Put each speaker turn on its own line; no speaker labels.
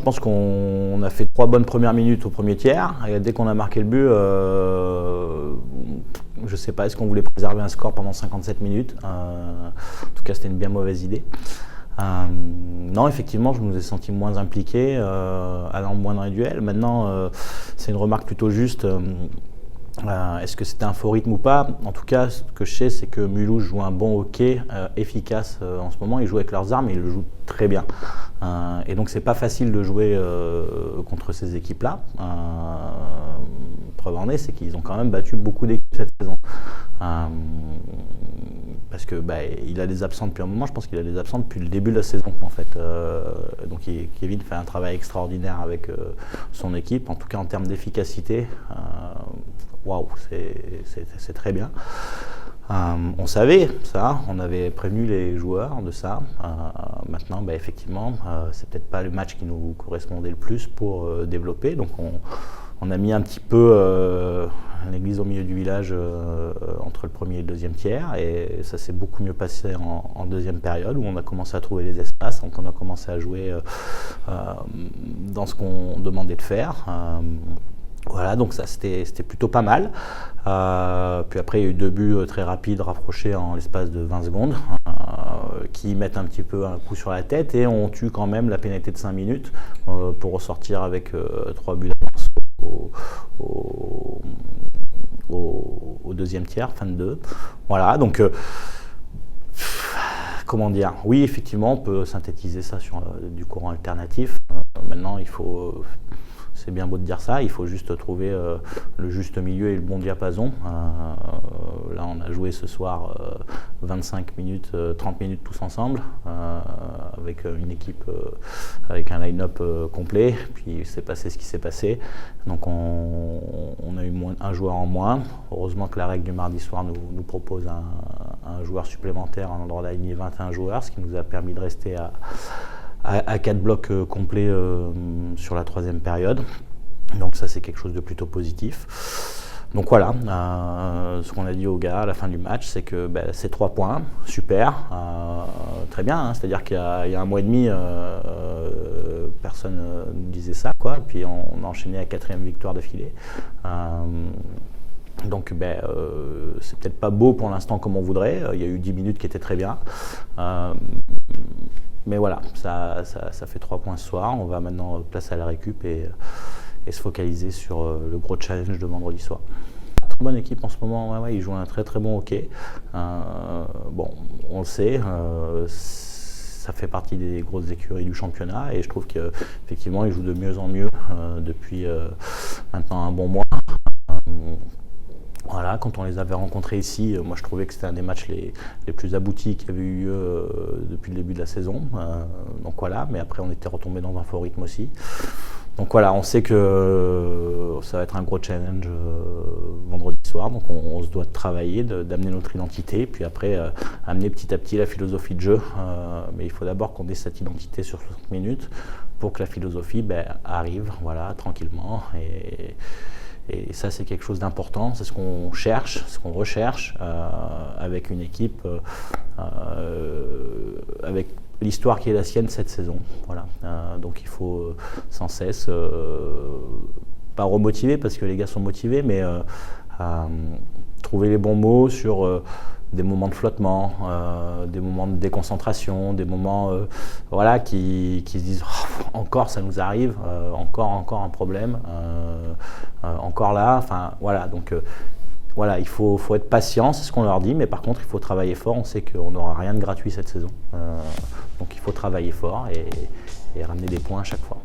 pense qu'on a fait 3 bonnes premières minutes au premier tiers. Et dès qu'on a marqué le but, je ne sais pas, est-ce qu'on voulait préserver un score pendant 57 minutes. En tout cas, c'était une bien mauvaise idée. Non, effectivement, je nous ai sentis moins impliqués, allant moins dans les duels. Maintenant, c'est une remarque plutôt juste. Est-ce que c'était un faux rythme ou pas? En tout cas, ce que je sais, c'est que Mulhouse joue un bon hockey efficace en ce moment. Ils jouent avec leurs armes et ils le jouent très bien. Et donc, c'est pas facile de jouer contre ces équipes-là. Preuve en est, c'est qu'ils ont quand même battu beaucoup d'équipes cette saison. Parce que il a des absents depuis un moment. Je pense qu'il a des absents depuis le début de la saison, en fait. Donc, Kevin fait un travail extraordinaire avec son équipe. En tout cas, en termes d'efficacité. Waouh, c'est très bien. On savait ça, on avait prévenu les joueurs de ça. Maintenant, effectivement, c'est peut-être pas le match qui nous correspondait le plus pour développer. Donc, on a mis un petit peu l'église au milieu du village entre le premier et le deuxième tiers. Et ça s'est beaucoup mieux passé en deuxième période où on a commencé à trouver les espaces. Donc, on a commencé à jouer dans ce qu'on demandait de faire. Voilà, donc ça c'était plutôt pas mal. Puis après, il y a eu 2 buts très rapides, rapprochés en l'espace de 20 secondes, qui mettent un petit peu un coup sur la tête et on tue quand même la pénalité de 5 minutes pour ressortir avec 3 buts d'avance au deuxième tiers, fin de 2. Voilà, donc comment dire? Oui, effectivement, on peut synthétiser ça sur du courant alternatif. Maintenant, il faut... C'est bien beau de dire ça, il faut juste trouver le juste milieu et le bon diapason. Là, on a joué ce soir 25 minutes, 30 minutes tous ensemble, avec une équipe, avec un line-up complet. Puis il s'est passé ce qui s'est passé. Donc on a eu un joueur en moins. Heureusement que la règle du mardi soir nous propose un joueur supplémentaire en endroit d'aligner 21 joueurs, ce qui nous a permis de rester à 4 blocs complets sur la 3e période. Donc ça, c'est quelque chose de plutôt positif. Donc voilà, ce qu'on a dit aux gars à la fin du match, c'est que c'est 3 points, super, très bien. Hein, c'est-à-dire qu'il y a un mois et demi, personne ne disait ça, quoi. Puis on a enchaîné la 4e victoire d'affilée. Donc c'est peut-être pas beau pour l'instant comme on voudrait. Il y a eu 10 minutes qui étaient très bien. Mais voilà, ça fait 3 points ce soir. On va maintenant placer à la récup et se focaliser sur le gros challenge de vendredi soir. Très bonne équipe en ce moment, ouais, ils jouent un très très bon hockey. Bon, on le sait, ça fait partie des grosses écuries du championnat et je trouve qu'effectivement ils jouent de mieux en mieux depuis maintenant un bon mois. Voilà, quand on les avait rencontrés ici, moi je trouvais que c'était un des matchs les plus aboutis qui avait eu lieu depuis le début de la saison. Donc voilà, mais après on était retombé dans un faux rythme aussi. Donc voilà, on sait que ça va être un gros challenge vendredi soir, donc on se doit de travailler, d'amener notre identité, puis après amener petit à petit la philosophie de jeu. Mais il faut d'abord qu'on ait cette identité sur 60 minutes pour que la philosophie arrive, voilà, tranquillement. Et ça, c'est quelque chose d'important, c'est ce qu'on cherche, ce qu'on recherche avec une équipe, avec l'histoire qui est la sienne cette saison. Voilà. Donc il faut sans cesse, pas remotiver parce que les gars sont motivés, mais trouver les bons mots sur des moments de flottement, des moments de déconcentration, des moments voilà, qui se disent oh, encore ça nous arrive, encore un problème, encore là, enfin voilà, donc voilà, il faut être patient, c'est ce qu'on leur dit, mais par contre il faut travailler fort, on sait qu'on n'aura rien de gratuit cette saison, donc il faut travailler fort et ramener des points à chaque fois.